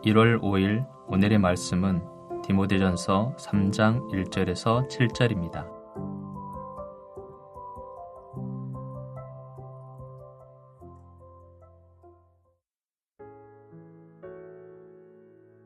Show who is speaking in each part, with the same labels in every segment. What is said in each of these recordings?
Speaker 1: 1월 5일 오늘의 말씀은 디모데전서 3장 1절에서 7절입니다.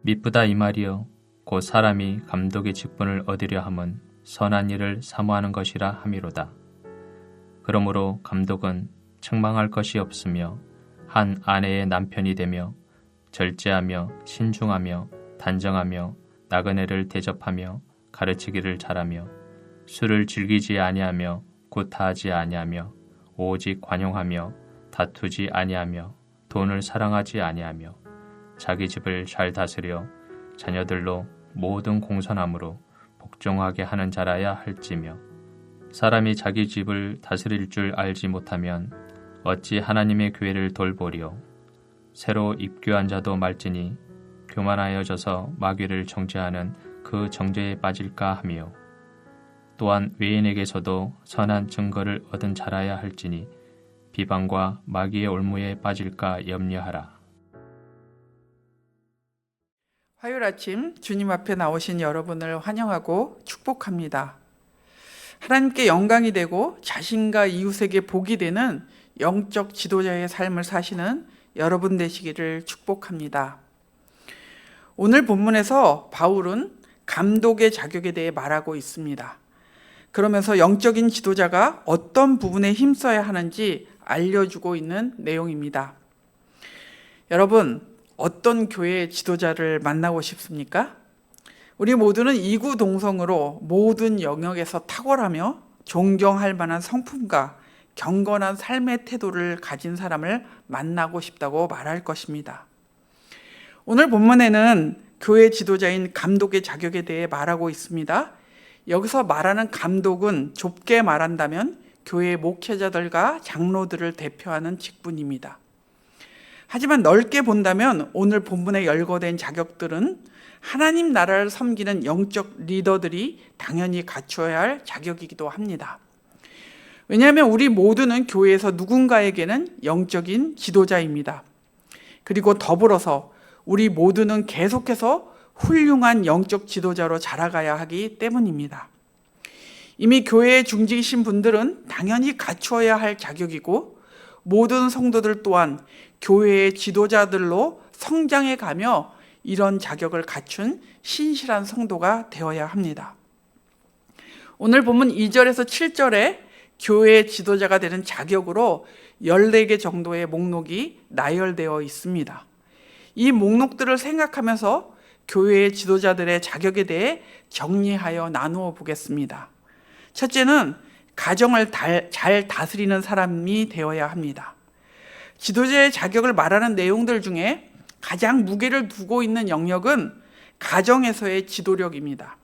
Speaker 1: 미쁘다 이 말이여 곧 사람이 감독의 직분을 얻으려 함은 선한 일을 사모하는 것이라 함이로다. 그러므로 감독은 책망할 것이 없으며 한 아내의 남편이 되며 절제하며 신중하며 단정하며 나그네를 대접하며 가르치기를 잘하며 술을 즐기지 아니하며 구타하지 아니하며 오직 관용하며 다투지 아니하며 돈을 사랑하지 아니하며 자기 집을 잘 다스려 자녀들로 모든 공손함으로 복종하게 하는 자라야 할지며 사람이 자기 집을 다스릴 줄 알지 못하면 어찌 하나님의 교회를 돌보리요. 새로 입교한 자도 말지니 교만하여져서 마귀를 정죄하는 그 정죄에 빠질까 하며 또한 외인에게서도 선한 증거를 얻은 자라야 할지니 비방과 마귀의 올무에 빠질까 염려하라.
Speaker 2: 화요일 아침 주님 앞에 나오신 여러분을 환영하고 축복합니다. 하나님께 영광이 되고 자신과 이웃에게 복이 되는 영적 지도자의 삶을 사시는 여러분 되시기를 축복합니다. 오늘 본문에서 바울은 감독의 자격에 대해 말하고 있습니다. 그러면서 영적인 지도자가 어떤 부분에 힘써야 하는지 알려주고 있는 내용입니다. 여러분, 어떤 교회의 지도자를 만나고 싶습니까? 우리 모두는 이구동성으로 모든 영역에서 탁월하며 존경할 만한 성품과 경건한 삶의 태도를 가진 사람을 만나고 싶다고 말할 것입니다. 오늘 본문에는 교회 지도자인 감독의 자격에 대해 말하고 있습니다. 여기서 말하는 감독은 좁게 말한다면 교회 목회자들과 장로들을 대표하는 직분입니다. 하지만 넓게 본다면 오늘 본문에 열거된 자격들은 하나님 나라를 섬기는 영적 리더들이 당연히 갖춰야 할 자격이기도 합니다. 왜냐하면 우리 모두는 교회에서 누군가에게는 영적인 지도자입니다. 그리고 더불어서 우리 모두는 계속해서 훌륭한 영적 지도자로 자라가야 하기 때문입니다. 이미 교회에 중직이신 분들은 당연히 갖추어야 할 자격이고 모든 성도들 또한 교회의 지도자들로 성장해 가며 이런 자격을 갖춘 신실한 성도가 되어야 합니다. 오늘 본문 2절에서 7절에 교회의 지도자가 되는 자격으로 14개 정도의 목록이 나열되어 있습니다. 이 목록들을 생각하면서 교회의 지도자들의 자격에 대해 정리하여 나누어 보겠습니다. 첫째는 가정을 잘 다스리는 사람이 되어야 합니다. 지도자의 자격을 말하는 내용들 중에 가장 무게를 두고 있는 영역은 가정에서의 지도력입니다.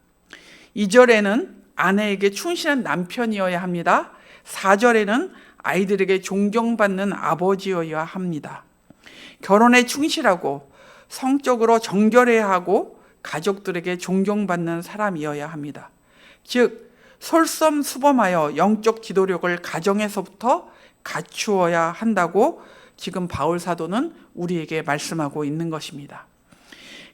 Speaker 2: 2절에는 아내에게 충실한 남편이어야 합니다. 4절에는 아이들에게 존경받는 아버지여야 합니다. 결혼에 충실하고 성적으로 정결해야 하고 가족들에게 존경받는 사람이어야 합니다. 즉 솔선수범하여 영적 지도력을 가정에서부터 갖추어야 한다고 지금 바울 사도는 우리에게 말씀하고 있는 것입니다.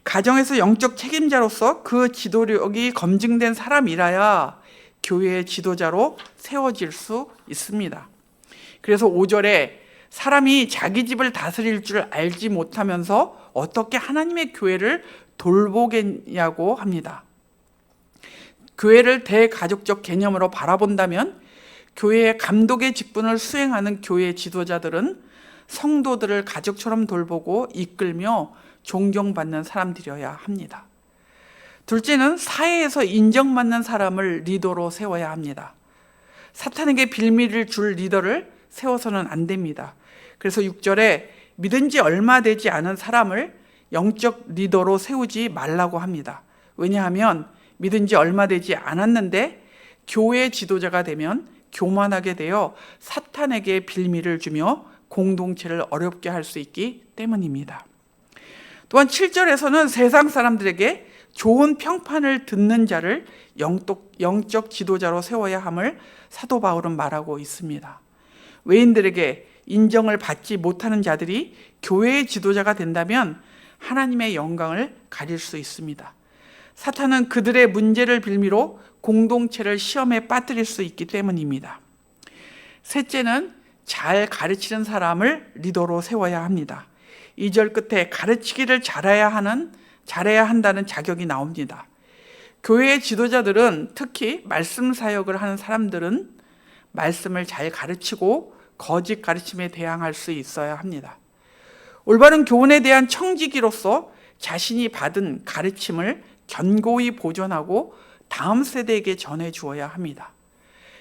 Speaker 2: 가정에서 영적 책임자로서 그 지도력이 검증된 사람이라야 교회의 지도자로 세워질 수 있습니다. 그래서 5절에 사람이 자기 집을 다스릴 줄 알지 못하면서 어떻게 하나님의 교회를 돌보겠냐고 합니다. 교회를 대가족적 개념으로 바라본다면 교회의 감독의 직분을 수행하는 교회 지도자들은 성도들을 가족처럼 돌보고 이끌며 존경받는 사람들이어야 합니다. 둘째는 사회에서 인정받는 사람을 리더로 세워야 합니다. 사탄에게 빌미를 줄 리더를 세워서는 안 됩니다. 그래서 6절에 믿은 지 얼마 되지 않은 사람을 영적 리더로 세우지 말라고 합니다. 왜냐하면 믿은 지 얼마 되지 않았는데 교회 지도자가 되면 교만하게 되어 사탄에게 빌미를 주며 공동체를 어렵게 할 수 있기 때문입니다. 또한 7절에서는 세상 사람들에게 좋은 평판을 듣는 자를 영적 지도자로 세워야 함을 사도 바울은 말하고 있습니다. 외인들에게 인정을 받지 못하는 자들이 교회의 지도자가 된다면 하나님의 영광을 가릴 수 있습니다. 사탄은 그들의 문제를 빌미로 공동체를 시험에 빠뜨릴 수 있기 때문입니다. 셋째는 잘 가르치는 사람을 리더로 세워야 합니다. 2절 끝에 가르치기를 잘해야 한다는 자격이 나옵니다. 교회의 지도자들은, 특히 말씀 사역을 하는 사람들은 말씀을 잘 가르치고 거짓 가르침에 대항할 수 있어야 합니다. 올바른 교훈에 대한 청지기로서 자신이 받은 가르침을 견고히 보존하고 다음 세대에게 전해 주어야 합니다.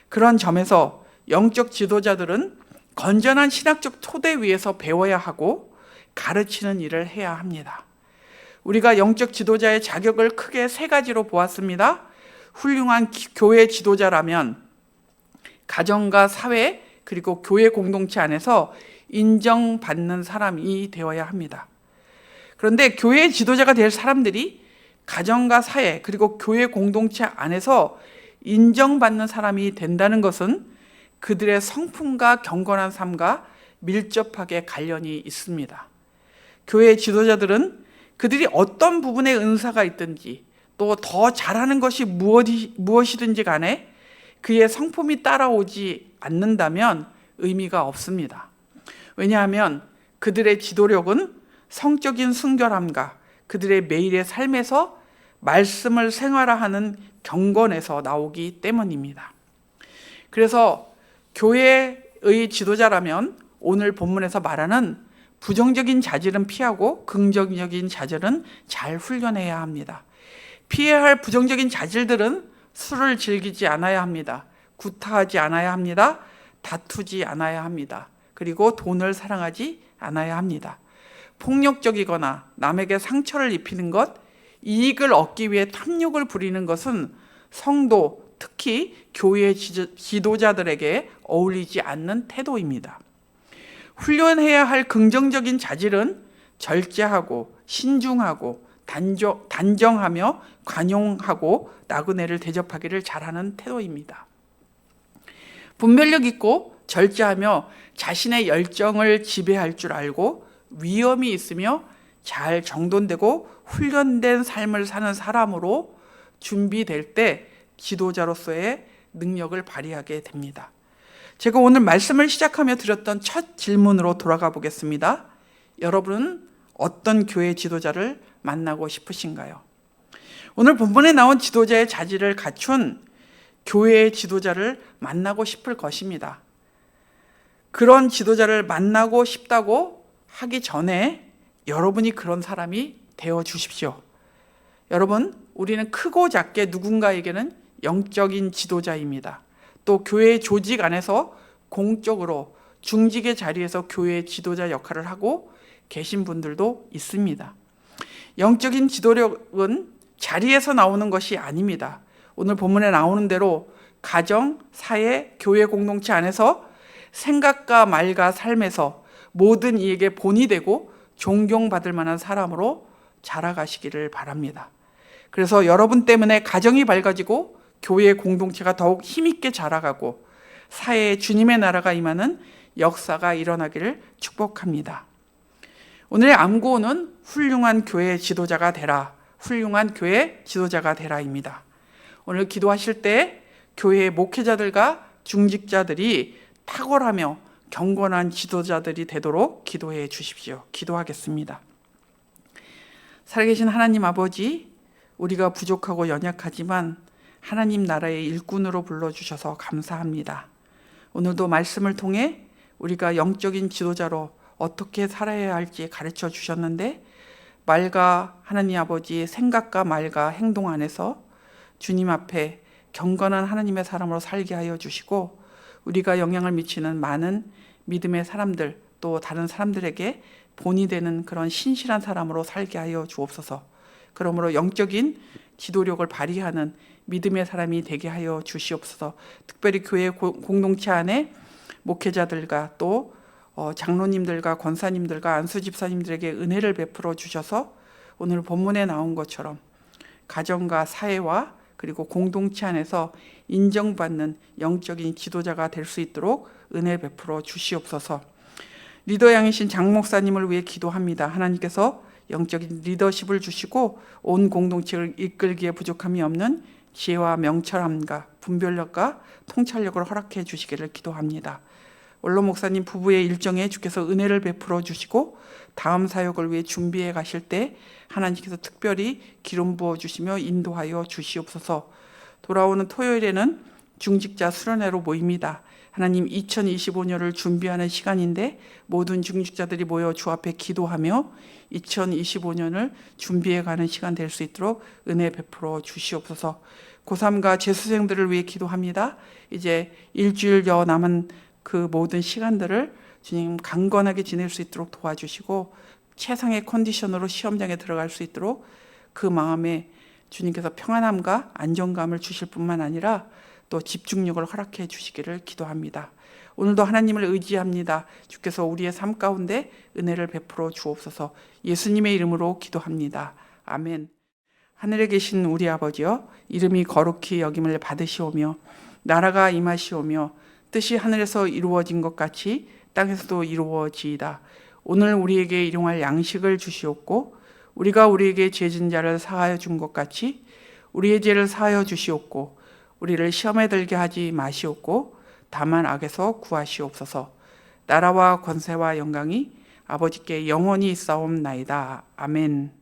Speaker 2: 그런 점에서 영적 지도자들은 건전한 신학적 토대 위에서 배워야 하고 가르치는 일을 해야 합니다. 우리가 영적 지도자의 자격을 크게 세 가지로 보았습니다. 훌륭한 교회 지도자라면 가정과 사회 그리고 교회 공동체 안에서 인정받는 사람이 되어야 합니다. 그런데 교회 지도자가 될 사람들이 가정과 사회 그리고 교회 공동체 안에서 인정받는 사람이 된다는 것은 그들의 성품과 경건한 삶과 밀접하게 관련이 있습니다. 교회 지도자들은 그들이 어떤 부분에 은사가 있든지 또 더 잘하는 것이 무엇이든지 간에 그의 성품이 따라오지 않는다면 의미가 없습니다. 왜냐하면 그들의 지도력은 성적인 순결함과 그들의 매일의 삶에서 말씀을 생활화하는 경건에서 나오기 때문입니다. 그래서 교회의 지도자라면 오늘 본문에서 말하는 부정적인 자질은 피하고 긍정적인 자질은 잘 훈련해야 합니다. 피해야 할 부정적인 자질들은 술을 즐기지 않아야 합니다. 구타하지 않아야 합니다. 다투지 않아야 합니다. 그리고 돈을 사랑하지 않아야 합니다. 폭력적이거나 남에게 상처를 입히는 것, 이익을 얻기 위해 탐욕을 부리는 것은 성도, 특히 교회 지도자들에게 어울리지 않는 태도입니다. 훈련해야 할 긍정적인 자질은 절제하고 신중하고 단정하며 관용하고 나그네를 대접하기를 잘하는 태도입니다. 분별력 있고 절제하며 자신의 열정을 지배할 줄 알고 위험이 있으며 잘 정돈되고 훈련된 삶을 사는 사람으로 준비될 때 지도자로서의 능력을 발휘하게 됩니다. 제가 오늘 말씀을 시작하며 드렸던 첫 질문으로 돌아가 보겠습니다. 여러분은 어떤 교회 지도자를 만나고 싶으신가요? 오늘 본문에 나온 지도자의 자질을 갖춘 교회의 지도자를 만나고 싶을 것입니다. 그런 지도자를 만나고 싶다고 하기 전에 여러분이 그런 사람이 되어 주십시오. 여러분, 우리는 크고 작게 누군가에게는 영적인 지도자입니다. 또 교회 조직 안에서 공적으로 중직의 자리에서 교회 지도자 역할을 하고 계신 분들도 있습니다. 영적인 지도력은 자리에서 나오는 것이 아닙니다. 오늘 본문에 나오는 대로 가정, 사회, 교회 공동체 안에서 생각과 말과 삶에서 모든 이에게 본이 되고 존경받을 만한 사람으로 자라가시기를 바랍니다. 그래서 여러분 때문에 가정이 밝아지고 교회 공동체가 더욱 힘있게 자라가고 사회에 주님의 나라가 임하는 역사가 일어나기를 축복합니다. 오늘의 암구호는 훌륭한 교회 지도자가 되라, 훌륭한 교회 지도자가 되라입니다. 오늘 기도하실 때 교회의 목회자들과 중직자들이 탁월하며 경건한 지도자들이 되도록 기도해 주십시오. 기도하겠습니다. 살아계신 하나님 아버지, 우리가 부족하고 연약하지만 하나님 나라의 일꾼으로 불러주셔서 감사합니다. 오늘도 말씀을 통해 우리가 영적인 지도자로 어떻게 살아야 할지 가르쳐 주셨는데, 말과 하나님 아버지의 생각과 말과 행동 안에서 주님 앞에 경건한 하나님의 사람으로 살게 하여 주시고, 우리가 영향을 미치는 많은 믿음의 사람들 또 다른 사람들에게 본이 되는 그런 신실한 사람으로 살게 하여 주옵소서. 그러므로 영적인 지도력을 발휘하는 믿음의 사람이 되게 하여 주시옵소서. 특별히 교회 공동체 안에 목회자들과 또 장로님들과 권사님들과 안수 집사님들에게 은혜를 베풀어 주셔서 오늘 본문에 나온 것처럼 가정과 사회와 그리고 공동체 안에서 인정받는 영적인 지도자가 될 수 있도록 은혜 베풀어 주시옵소서. 리더 양이신 장 목사님을 위해 기도합니다. 하나님께서 영적인 리더십을 주시고 온 공동체를 이끌기에 부족함이 없는 지혜와 명철함과 분별력과 통찰력을 허락해 주시기를 기도합니다. 원로 목사님 부부의 일정에 주께서 은혜를 베풀어 주시고 다음 사역을 위해 준비해 가실 때 하나님께서 특별히 기름 부어 주시며 인도하여 주시옵소서. 돌아오는 토요일에는 중직자 수련회로 모입니다. 하나님 2025년을 준비하는 시간인데 모든 중직자들이 모여 주 앞에 기도하며 2025년을 준비해 가는 시간 될 수 있도록 은혜 베풀어 주시옵소서. 고3과 재수생들을 위해 기도합니다. 이제 일주일여 남은 그 모든 시간들을 주님 강건하게 지낼 수 있도록 도와주시고 최상의 컨디션으로 시험장에 들어갈 수 있도록 그 마음에 주님께서 평안함과 안정감을 주실 뿐만 아니라 또 집중력을 허락해 주시기를 기도합니다. 오늘도 하나님을 의지합니다. 주께서 우리의 삶 가운데 은혜를 베풀어 주옵소서. 예수님의 이름으로 기도합니다. 아멘. 하늘에 계신 우리 아버지여, 이름이 거룩히 여김을 받으시오며 나라가 임하시오며 뜻이 하늘에서 이루어진 것 같이 땅에서도 이루어지이다. 오늘 우리에게 일용할 양식을 주시옵고 우리가 우리에게 죄진 자를 사하여 준 것 같이 우리의 죄를 사하여 주시옵고 우리를 시험에 들게 하지 마시옵고 다만 악에서 구하시옵소서. 나라와 권세와 영광이 아버지께 영원히 있사옵나이다. 아멘.